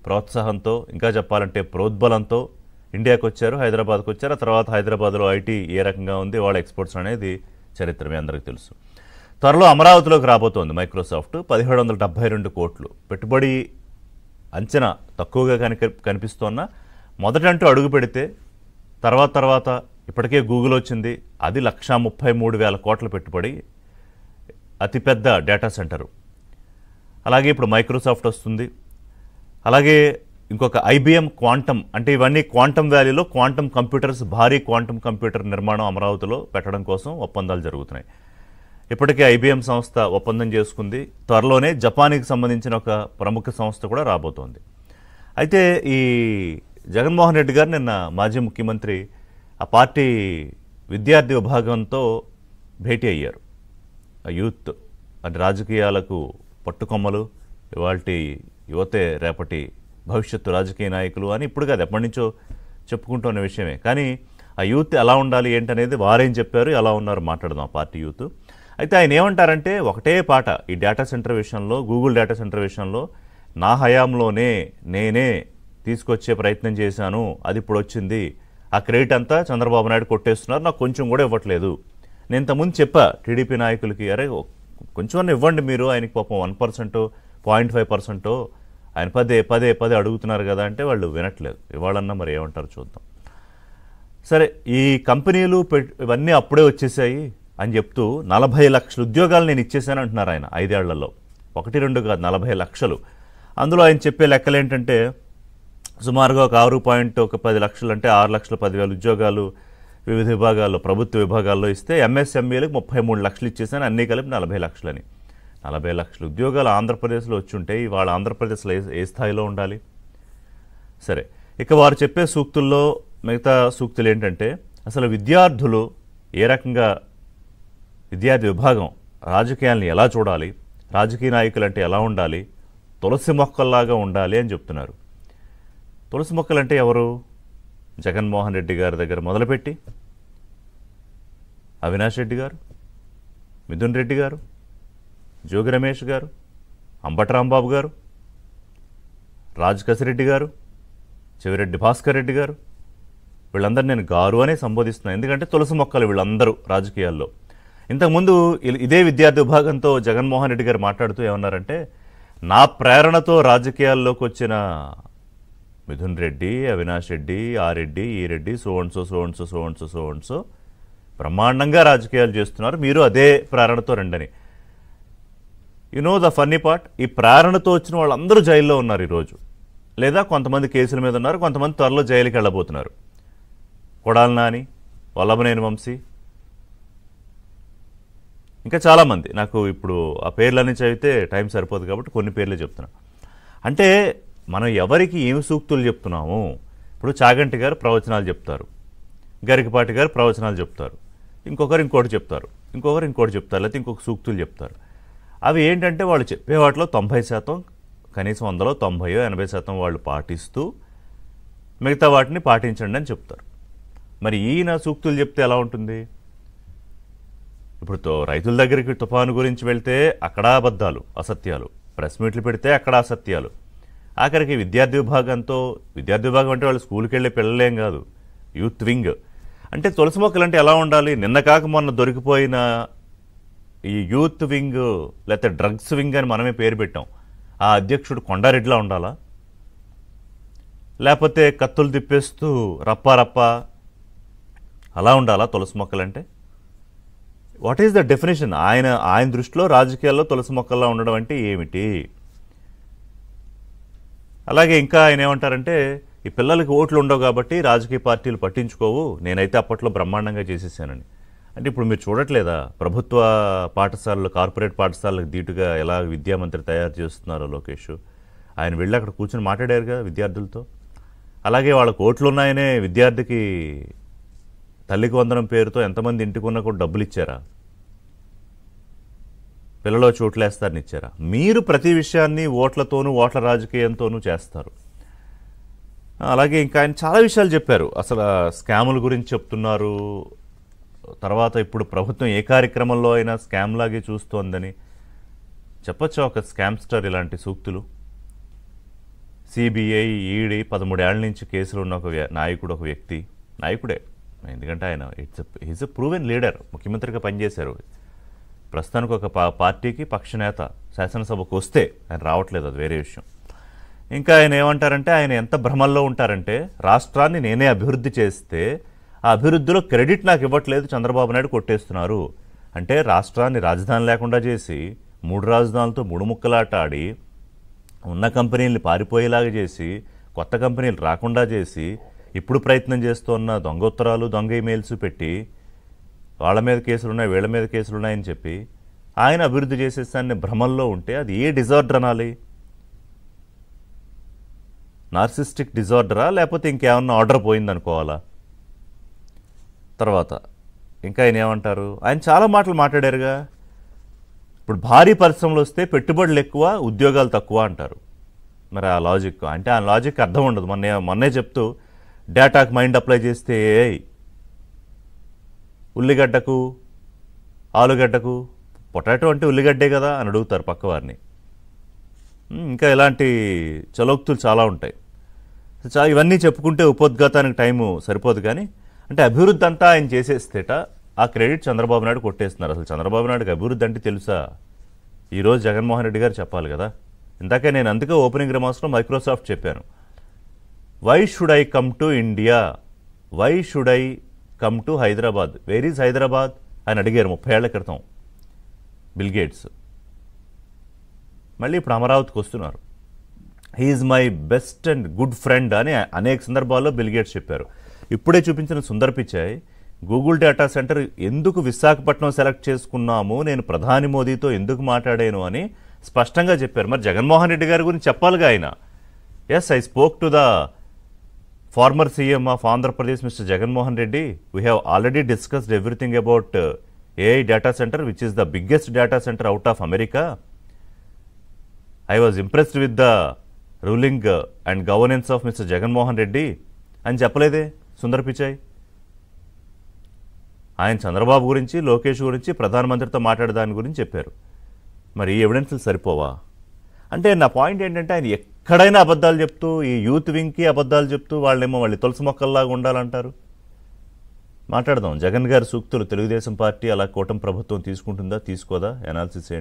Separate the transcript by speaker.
Speaker 1: ప్రోత్సాహంతో ఇంకా చెప్పాలంటే ప్రోద్బలంతో ఇండియాకి వచ్చారు, హైదరాబాద్కి వచ్చారు. ఆ తర్వాత హైదరాబాద్లో ఐటీ ఏ రకంగా ఉంది, వాళ్ళ ఎక్స్పోర్ట్స్ అనేది చరిత్ర మీ అందరికీ తెలుసు. త్వరలో అమరావతిలోకి రాబోతోంది మైక్రోసాఫ్ట్. 1772 కోట్లు పెట్టుబడి అంచనా తక్కువగా కనిపిస్తోన్న మొదటంటూ అడుగు పెడితే తర్వాత ఇప్పటికే గూగుల్ వచ్చింది, అది 1,33,000 కోట్ల పెట్టుబడి, అతిపెద్ద డేటా సెంటరు. అలాగే ఇప్పుడు మైక్రోసాఫ్ట్ వస్తుంది. అలాగే ఇంకొక ఐబిఎం క్వాంటమ్, అంటే ఇవన్నీ క్వాంటమ్ వ్యాలీలో క్వాంటమ్ కంప్యూటర్స్, భారీ క్వాంటమ్ కంప్యూటర్ నిర్మాణం అమరావతిలో పెట్టడం కోసం ఒప్పందాలు జరుగుతున్నాయి. ఇప్పటికే ఐబిఎం సంస్థ ఒప్పందం చేసుకుంది. త్వరలోనే జపాన్కి సంబంధించిన ఒక ప్రముఖ సంస్థ కూడా రాబోతోంది. అయితే ఈ జగన్మోహన్ రెడ్డి గారు నిన్న మాజీ ముఖ్యమంత్రి ఆ పార్టీ విద్యార్థి విభాగంతో భేటీ అయ్యారు. యూత్ అంటే రాజకీయాలకు పట్టుకొమ్మలు, ఇవాల్టి యువతే రేపటి భవిష్యత్తు రాజకీయ నాయకులు అని ఇప్పుడు కాదు, ఎప్పటి నుంచో చెప్పుకుంటున్న విషయమే. కానీ ఆ యూత్ ఎలా ఉండాలి ఏంటనేది వారేం చెప్పారు, ఎలా ఉన్నారు మాట్లాడదాం ఆ పార్టీ యూత్. అయితే ఆయన ఏమంటారంటే ఒకటే పాట, ఈ డేటా సెంటర్ విషయంలో, గూగుల్ డేటా సెంటర్ విషయంలో నా హయాంలోనే నేనే తీసుకొచ్చే ప్రయత్నం చేశాను, అది ఇప్పుడు వచ్చింది, ఆ క్రెడిట్ అంతా చంద్రబాబు నాయుడు కొట్టేస్తున్నారు, నాకు కొంచెం కూడా ఇవ్వట్లేదు. నేను ఇంతకుముందు చెప్పా టీడీపీ నాయకులకి, అరే కొంచెం ఇవ్వండి మీరు, ఆయనకి పాపం 1%, 0.5% ఆయన పదే అడుగుతున్నారు కదా అంటే వాళ్ళు వినట్లేదు. ఇవాళన్నా మరి ఏమంటారు చూద్దాం. సరే, ఈ కంపెనీలు ఇవన్నీ అప్పుడే వచ్చేసాయి అని చెప్తూ 40 లక్షల ఉద్యోగాలు నేను ఇచ్చేసాను అంటున్నారు ఆయన 5 ఏళ్లలో. 1-2 కాదు, 40 లక్షలు. అందులో ఆయన చెప్పే లెక్కలు ఏంటంటే సుమారుగా ఒక 6.10 లక్షలు, అంటే 6,10,000 ఉద్యోగాలు వివిధ విభాగాల్లో, ప్రభుత్వ విభాగాల్లో ఇస్తే ఎంఎస్ఎంఈలకు 33 లక్షలు ఇచ్చేసాను, అన్నీ కలిపి 40 లక్షలని. 40 లక్షల ఉద్యోగాలు ఆంధ్రప్రదేశ్లో వచ్చి ఉంటే ఇవాళ ఆంధ్రప్రదేశ్లో ఏ స్థాయిలో ఉండాలి? సరే, ఇక వారు చెప్పే సూక్తుల్లో మిగతా సూక్తులు ఏంటంటే అసలు విద్యార్థులు ఏ రకంగా, విద్యార్థి విభాగం రాజకీయాలను ఎలా చూడాలి, రాజకీయ నాయకులు అంటే ఎలా ఉండాలి, తులసి మొక్కల్లాగా ఉండాలి అని చెప్తున్నారు. తులసి మొక్కలంటే ఎవరు? జగన్మోహన్ రెడ్డి గారి దగ్గర మొదలుపెట్టి అవినాష్ రెడ్డి గారు, మిథున్ రెడ్డి గారు, జోగి రమేష్ గారు, అంబటి రాంబాబు గారు, రాజకసిరెడ్డి గారు, చెవిరెడ్డి భాస్కర్ రెడ్డి గారు, వీళ్ళందరూ నేను గారు అనే సంబోధిస్తున్నాను. ఎందుకంటే తులసి మొక్కలు వీళ్ళందరూ రాజకీయాల్లో. ఇంతకుముందు ఇదే విద్యార్థి విభాగంతో జగన్మోహన్ రెడ్డి గారు మాట్లాడుతూ ఏమన్నారంటే, నా ప్రేరణతో రాజకీయాల్లోకి వచ్చిన మిథున్ రెడ్డి, అవినాష్ రెడ్డి, ఆ రెడ్డి, ఈ రెడ్డి, సో బ్రహ్మాండంగా రాజకీయాలు చేస్తున్నారు, మీరు అదే ప్రేరణతో రండని. ద ఫన్నీ పార్ట్, ఈ ప్రేరణతో వచ్చిన వాళ్ళందరూ జైల్లో ఉన్నారు ఈరోజు, లేదా కొంతమంది కేసుల మీద ఉన్నారు, కొంతమంది త్వరలో జైలుకి వెళ్ళబోతున్నారు. కొడాలి నాని, వల్లభనేని వంశీ, ఇంకా చాలామంది. నాకు ఇప్పుడు ఆ పేర్లన్నీ చదివితే టైం సరిపోదు కాబట్టి కొన్ని పేర్లే చెప్తున్నాను. అంటే మనం ఎవరికి ఏమి సూక్తులు చెప్తున్నాము? ఇప్పుడు చాగంటి గారు ప్రవచనాలు చెప్తారు, గరికపాటి గారు ప్రవచనాలు చెప్తారు, ఇంకొకరు ఇంకోటి చెప్తారు, లేకపోతే ఇంకొక సూక్తులు చెప్తారు. అవి ఏంటంటే వాళ్ళు చెప్పే వాటిలో 90%, కనీసం 100లో 90-80% వాళ్ళు పాటిస్తూ మిగతా వాటిని పాటించండి అని చెప్తారు. మరి ఈయన సూక్తులు చెప్తే ఎలా ఉంటుంది? ఇప్పుడు రైతుల దగ్గరికి తుఫాను గురించి వెళ్తే అక్కడ అబద్ధాలు, అసత్యాలు, ప్రెస్ మీట్లు పెడితే అక్కడ అసత్యాలు, ఆఖరికి విద్యార్థి విభాగం అంటే వాళ్ళు స్కూల్కి వెళ్ళే పిల్లలేం కాదు, యూత్ వింగ్. అంటే తులసి మొక్కలు అంటే ఎలా ఉండాలి? నిన్న కాక మొన్న దొరికిపోయిన ఈ యూత్ వింగ్ లేకపోతే డ్రగ్స్ వింగ్ అని మనమే పేరు పెట్టాం. ఆ అధ్యక్షుడు కొండారెడ్డిలా ఉండాలా? లేకపోతే కత్తులు తిప్పేస్తూ రప్పా అలా ఉండాలా తులసి మొక్కలంటే? What is the definition? ఆయన దృష్టిలో రాజకీయాల్లో తులసి మొక్కల్లా ఉండడం అంటే ఏమిటి? అలాగే ఇంకా ఆయన ఏమంటారంటే, ఈ పిల్లలకి ఓట్లు ఉండవు కాబట్టి రాజకీయ పార్టీలు పట్టించుకోవు, నేనైతే అప్పట్లో బ్రహ్మాండంగా చేసేసానని. అంటే ఇప్పుడు మీరు చూడట్లేదా ప్రభుత్వ పాఠశాలలు, కార్పొరేట్ పాఠశాలకు ధీటుగా ఎలా విద్యామంత్రి తయారు చేస్తున్నారో లోకేష్? ఆయన వెళ్ళి అక్కడ కూర్చొని మాట్లాడారు కదా విద్యార్థులతో. అలాగే వాళ్ళకు ఓట్లు ఉన్నాయనే విద్యార్థికి తల్లికి వందనం పేరుతో ఎంతమంది ఇంటికి ఉన్నా కూడా డబ్బులు ఇచ్చారా? పిల్లలో చోట్లేస్తారని ఇచ్చారా? మీరు ప్రతి విషయాన్ని ఓట్లతోనూ, ఓట్ల రాజకీయంతోనూ చేస్తారు. అలాగే ఇంకా ఆయన చాలా విషయాలు చెప్పారు. అసలు స్కాముల గురించి చెప్తున్నారు. తర్వాత ఇప్పుడు ప్రభుత్వం ఏ కార్యక్రమంలో అయినా స్కామ్ లాగే చూస్తోందని చెప్పొచ్చా ఒక స్కామ్స్టర్ ఇలాంటి సూక్తులు? సిబిఐ ఈడీ 13 ఏళ్ల నుంచి కేసులు ఉన్న ఒక నాయకుడు, ఒక వ్యక్తి, నాయకుడే, ఎందుకంటే ఆయన ఈజ్ ఎ ప్రూవెన్ లీడర్, ముఖ్యమంత్రిగా పనిచేశారు. ప్రస్తుతానికి ఒక పార్టీకి పక్షనేత శాసనసభకు వస్తే ఆయన రావట్లేదు, అది వేరే విషయం. ఇంకా ఆయన ఏమంటారంటే, ఆయన ఎంత భ్రమల్లో ఉంటారంటే, రాష్ట్రాన్ని నేనే అభివృద్ధి చేస్తే ఆ అభివృద్ధిలో క్రెడిట్ నాకు ఇవ్వట్లేదు, చంద్రబాబు నాయుడు కొట్టేస్తున్నారు. అంటే రాష్ట్రాన్ని రాజధాని లేకుండా చేసి 3 రాజధానులతో 3 ముక్కలాట ఆడి ఉన్న కంపెనీల్ని పారిపోయేలాగా చేసి కొత్త కంపెనీలు రాకుండా చేసి ఇప్పుడు ప్రయత్నం చేస్తున్న దొంగ ఉత్తరాలు, దొంగ ఇమెయిల్స్ పెట్టి వాళ్ళ మీద కేసులున్నాయి, వీళ్ళ మీద కేసులున్నాయని చెప్పి ఆయన అభివృద్ధి చేసేసాన్ని భ్రమంలో ఉంటే అది ఏ డిజార్డర్ అనాలి? నార్సిస్టిక్ డిజార్డరా, లేకపోతే ఇంకేమన్నా ఆర్డర్ పోయిందనుకోవాలా? తర్వాత ఇంకా ఆయన ఏమంటారు, ఆయన చాలా మాటలు మాట్లాడారుగా. ఇప్పుడు భారీ పరిశ్రమలు వస్తే పెట్టుబడులు ఎక్కువ, ఉద్యోగాలు తక్కువ అంటారు. మరి ఆ లాజిక్ అంటే ఆ లాజిక్ అర్థం ఉండదు. మొన్నే చెప్తూ డేటాకు మైండ్ అప్లై చేస్తే ఉల్లిగడ్డకు ఆలుగడ్డకు, పొటాటో అంటే ఉల్లిగడ్డే కదా అని అడుగుతారు పక్క వారిని. ఇంకా ఇలాంటి చలోక్తులు చాలా ఉంటాయి. ఇవన్నీ చెప్పుకుంటే ఉపోద్ఘాతానికి టైము సరిపోదు. కానీ అంటే అభివృద్ధి అంతా ఆయన చేసేస్తేట ఆ క్రెడిట్ చంద్రబాబు నాయుడు కొట్టేస్తున్నారు. అసలు చంద్రబాబు నాయుడుకి అభివృద్ధి అంటే తెలుసా? ఈరోజు జగన్మోహన్ రెడ్డి గారు చెప్పాలి కదా. ఇందాకే నేను అందుకే ఓపెనింగ్ రిమార్క్స్లో మైక్రోసాఫ్ట్ చెప్పాను. Why should I come to India, why should I come to Hyderabad, where is Hyderabad అని అడిగారు 30 ఏళ్ల క్రితం బిల్ గేట్స్. మళ్ళీ ఇప్పుడు అమరావతికి వస్తున్నారు. He is my best and good friend అని అనేక సందర్భాల్లో బిల్ గేట్స్ చెప్పారు. ఇప్పుడే చూపించిన Sundar Pichai Google data centre ఎందుకు విశాఖపట్నం సెలెక్ట్ చేసుకున్నాము, నేను ప్రధాని మోదీతో ఎందుకు మాట్లాడాను అని స్పష్టంగా చెప్పారు. మరి జగన్మోహన్ రెడ్డి గారి గురించి చెప్పాలిగా ఆయన. Yes, I spoke to the former CM of Andhra Pradesh mister Jaganmohan Reddy. We have already discussed everything about AI data center, which is the biggest data center out of America. I was impressed with the ruling and governance of Mr. Jagan Mohan Reddy అని చెప్పలేదే సుందర్ పిచాయ్. ఆయన చంద్రబాబు గురించి, లోకేష్ గురించి, ప్రధానమంత్రితో మాట్లాడే దాని గురించి చెప్పారు. మరి ఈ ఎవిడెన్స్లు సరిపోవా? అంటే నా పాయింట్ ఏంటంటే, ఆయన ఎక్కడైనా అబద్ధాలు చెప్తూ, ఈ యూత్ వింగ్కి అబద్ధాలు చెప్తూ వాళ్ళేమో వాళ్ళు తులసి మొక్కల్లాగా ఉండాలంటారు. మాట్లాడదాం. జగన్ గారి సూక్తులు తెలుగుదేశం పార్టీ అలా కూటమి ప్రభుత్వం తీసుకుంటుందా, తీసుకోదా? అనాలిసిస్ ఏంటి?